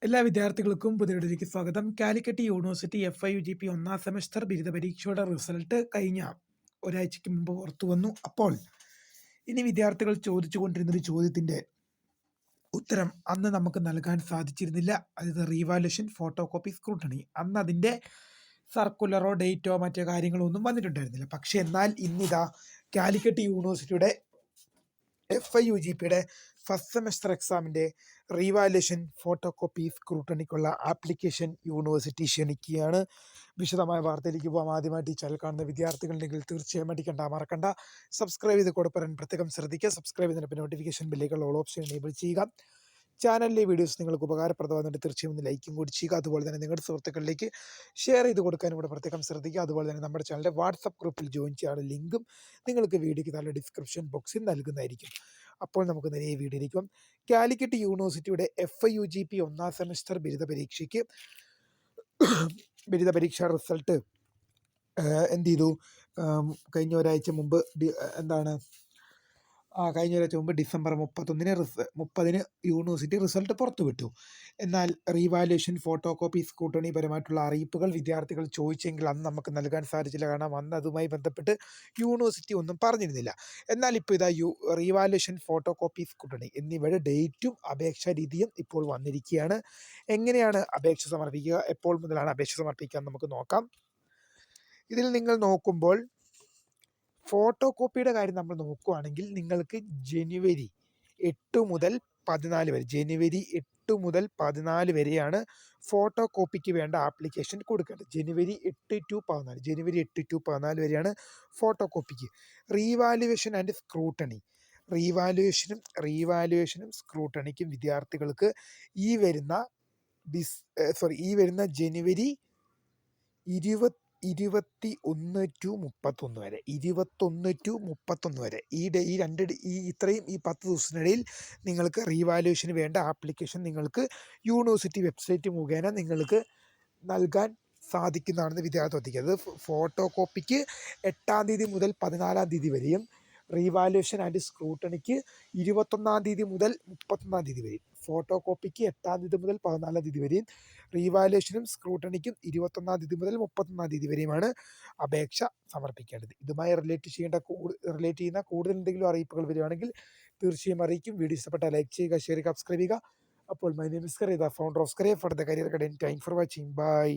എല്ലാ വിദ്യാർത്ഥികൾക്കും പുതിയ വീഡിയോയിലേക്ക് സ്വാഗതം. കാലിക്കറ്റ് യൂണിവേഴ്സിറ്റി FIUGP ഒന്നാം സെമസ്റ്റർ ബിരുദ പരീക്ഷയുടെ റിസൾട്ട് കഴിഞ്ഞ ഒരാഴ്ചയ്ക്ക് മുമ്പ് പുറത്തു വന്നു. അപ്പോൾ ഇനി വിദ്യാർത്ഥികൾ ചോദിച്ചുകൊണ്ടിരുന്നൊരു ചോദ്യത്തിന്റെ ഉത്തരം അന്ന് നമുക്ക് നൽകാൻ സാധിച്ചിരുന്നില്ല. അതായത് റീവാലുവേഷൻ, ഫോട്ടോ കോപ്പി, സ്ക്രൂട്ടണി. അന്ന് അതിന്റെ സർക്കുലറോ ഡേറ്റോ മറ്റോ കാര്യങ്ങളോ ഒന്നും വന്നിട്ടുണ്ടായിരുന്നില്ല. പക്ഷെ എന്നാൽ ഇന്നിതാ കാലിക്കറ്റ് യൂണിവേഴ്സിറ്റിയുടെ FIUGPയുടെ ഫസ്റ്റ് സെമസ്റ്റർ എക്സാമിന്റെ റീവാലുവേഷൻ, ഫോട്ടോ കോപ്പി, സ്ക്രൂട്ടണിക്കുള്ള ആപ്ലിക്കേഷൻ യൂണിവേഴ്സിറ്റി ക്ഷണിക്കുകയാണ്. വിശദമായ വാർത്തയിലേക്ക് പോകാം. ആദ്യമായിട്ട് ഈ ചാനൽ കാണുന്ന വിദ്യാർത്ഥികളുണ്ടെങ്കിൽ തീർച്ചയായും മറക്കണ്ട. സബ്സ്ക്രൈബ് ചെയ്ത് കൊടുപ്പറാൻ പ്രത്യേകം ശ്രദ്ധിക്കുക. സബ്സ്ക്രൈബ് ചെയ്തതിന് നോട്ടിഫിക്കേഷൻ ബെല്ലുകൾ ഓൾ ഓപ്ഷൻ എനേബിൾ ചെയ്യുക. ചാനലിലെ വീഡിയോസ് നിങ്ങൾക്ക് ഉപകാരപ്രദമാകുന്നുണ്ട് തീർച്ചയായും ഒന്ന് ലൈക്കും കൂടി ചെയ്യുക. അതുപോലെ തന്നെ നിങ്ങളുടെ സുഹൃത്തുക്കളിലേക്ക് ഷെയർ ചെയ്ത് കൊടുക്കാനും കൂടെ പ്രത്യേകം ശ്രദ്ധിക്കുക. അതുപോലെ തന്നെ നമ്മുടെ ചാനലിൻ്റെ വാട്സപ്പ് ഗ്രൂപ്പിൽ ജോയിൻ ചെയ്യാനുള്ള ലിങ്കും നിങ്ങൾക്ക് വീഡിയോയ്ക്ക് താഴെ ഡിസ്ക്രിപ്ഷൻ ബോക്സിൽ നൽകുന്നതായിരിക്കും. അപ്പോൾ നമുക്ക് നേരെ വീഡിയോയിലേക്ക് പോകാം. കാലിക്കറ്റ് യൂണിവേഴ്സിറ്റിയുടെ FIUGP ഒന്നാം സെമസ്റ്റർ ബിരുദ പരീക്ഷാ റിസൾട്ട് എന്ത് ചെയ്തു? കഴിഞ്ഞ ഒരാഴ്ച മുമ്പ് ഡിസംബർ 30-ന് യൂണിവേഴ്സിറ്റി റിസൾട്ട് പുറത്തുവിട്ടു. എന്നാൽ റീവാലുവേഷൻ, ഫോട്ടോ കോപ്പി, സ്ക്രൂട്ടണി പരമായിട്ടുള്ള അറിയിപ്പുകൾ വിദ്യാർത്ഥികൾ ചോദിച്ചെങ്കിൽ അന്ന് നമുക്ക് നൽകാൻ സാധിച്ചില്ല. കാരണം അന്ന് അതുമായി ബന്ധപ്പെട്ട് യൂണിവേഴ്സിറ്റി ഒന്നും പറഞ്ഞിരുന്നില്ല. എന്നാൽ ഇപ്പോൾ ഇതാ റീവാലുവേഷൻ, ഫോട്ടോ കോപ്പി, സ്ക്രൂട്ടണി എന്നിവയുടെ ഡേറ്റും അപേക്ഷാ രീതിയും ഇപ്പോൾ വന്നിരിക്കുകയാണ്. എങ്ങനെയാണ് അപേക്ഷ സമർപ്പിക്കുക, എപ്പോൾ മുതലാണ് അപേക്ഷ സമർപ്പിക്കുക നമുക്ക് നോക്കാം. ഇതിൽ നിങ്ങൾ നോക്കുമ്പോൾ ഫോട്ടോ കോപ്പിയുടെ കാര്യം നമ്മൾ നോക്കുകയാണെങ്കിൽ നിങ്ങൾക്ക് ജനുവരി 8 മുതൽ 14 വരെയാണ് ഫോട്ടോ കോപ്പിക്ക് വേണ്ട ആപ്ലിക്കേഷൻ കൊടുക്കേണ്ടത്. ജനുവരി 8 to 14 വരെയാണ് ഫോട്ടോ കോപ്പിക്ക്. റീവാലുവേഷൻ ആൻഡ് സ്ക്രൂട്ടണി, റീവാലുവേഷനും സ്ക്രൂട്ടണിക്കും വിദ്യാർത്ഥികൾക്ക് ഈ വരുന്ന ജനുവരി 21 to 31 വരെ, ഇത്രയും 10 ദിവസത്തിനിടയിൽ നിങ്ങൾക്ക് റീവാലുവേഷന് വേണ്ട ആപ്ലിക്കേഷൻ നിങ്ങൾക്ക് യൂണിവേഴ്സിറ്റി വെബ്സൈറ്റ് മുഖേന നിങ്ങൾക്ക് നൽകാൻ സാധിക്കുന്നതാണെന്ന് വിദ്യാർത്ഥി ശ്രദ്ധിക്കുക. അത് ഫോട്ടോ കോപ്പിക്ക് 8-ാം തീയതി മുതൽ 14-ാം തീയതി വരെയും, റീവാലുവേഷൻ ആൻഡ് സ്ക്രൂട്ടണിക്ക് 21-ാം തീയതി മുതൽ 31-ാം തീയതി വരെയും. ഫോട്ടോ കോപ്പിക്ക് 8-ാം തീയതി മുതൽ 14-ാം തീയതി വരെയും, റീവാലുവേഷനും സ്ക്രൂട്ടണിക്കും 21-ാം തീയതി മുതൽ 31-ാം തീയതി വരെയുമാണ് അപേക്ഷ സമർപ്പിക്കേണ്ടത്. ഇതുമായി റിലേറ്റ് ചെയ്യുന്ന കൂടുതൽ എന്തെങ്കിലും അറിയിപ്പുകൾ വരികയാണെങ്കിൽ തീർച്ചയായും അറിയിക്കും. വീഡിയോ ഇഷ്ടപ്പെട്ടാൽ ലൈക്ക് ചെയ്യുക, ഷെയർ ചെയ്യുക, സബ്സ്ക്രൈബ് ചെയ്യുക. അപ്പോൾ my name is Kareetha, founder of Scaria for the career guidance. Thank for watching. By.